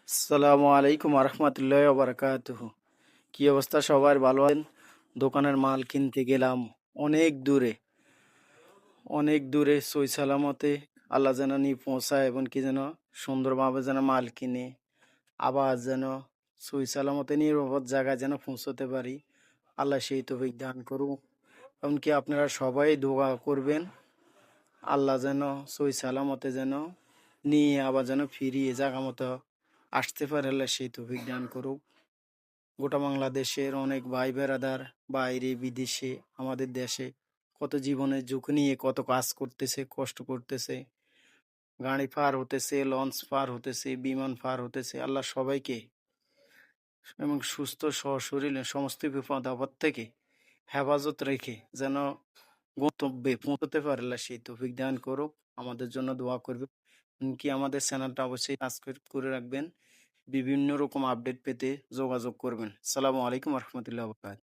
আসসালামু আলাইকুম রহমতুল্লাহ বারাকাতুহু। কি অবস্থা সবার, ভালো আছেন? দোকানের মাল কিনতে গেলাম অনেক দূরে, অনেক দূরে সই সালামতে আল্লাহ যেন নিয়ে পৌঁছায় এবং কি যেন সুন্দরভাবে যেন মাল কিনে আবার যেন সই সালামতে নিরাপদ জায়গায় যেন পৌঁছতে পারি। আল্লাহ সেই তৌফিক দান করুক। এমনকি আপনারা সবাই দোয়া করবেন আল্লাহ যেন সই সালামতে যেন নিয়ে আবার যেন ফিরিয়ে জায়গা মতো আসতে পারে। আল্লাহ সেই তৌফিক দান করুক। গোটা বাংলাদেশের অনেক ভাই বেড়াদার বাইরে বিদেশে আমাদের দেশে কত জীবনের ঝুঁকি নিয়ে কত কাজ করতেছে, কষ্ট করতেছে, গাড়ি পার হতেছে, লঞ্চ পার হতেছে, বিমান পার হতেছে। আল্লাহ সবাইকে এবং সুস্থ সশরীরে সমস্ত বিপদ আপদ থেকে হেফাজত রেখে যেন গন্তব্যে পৌঁছতে পারে। আল্লাহ সেই তৌফিক দান করুক। আমাদের জন্য দোয়া করবে। কি আমাদের চ্যানেলটা অবশ্যই সাবস্ক্রাইব করে রাখবেন। বিভিন্ন রকম আপডেট পেতে যোগাযোগ করবেন। সালামু আলাইকুম রহমতুল্লাহ।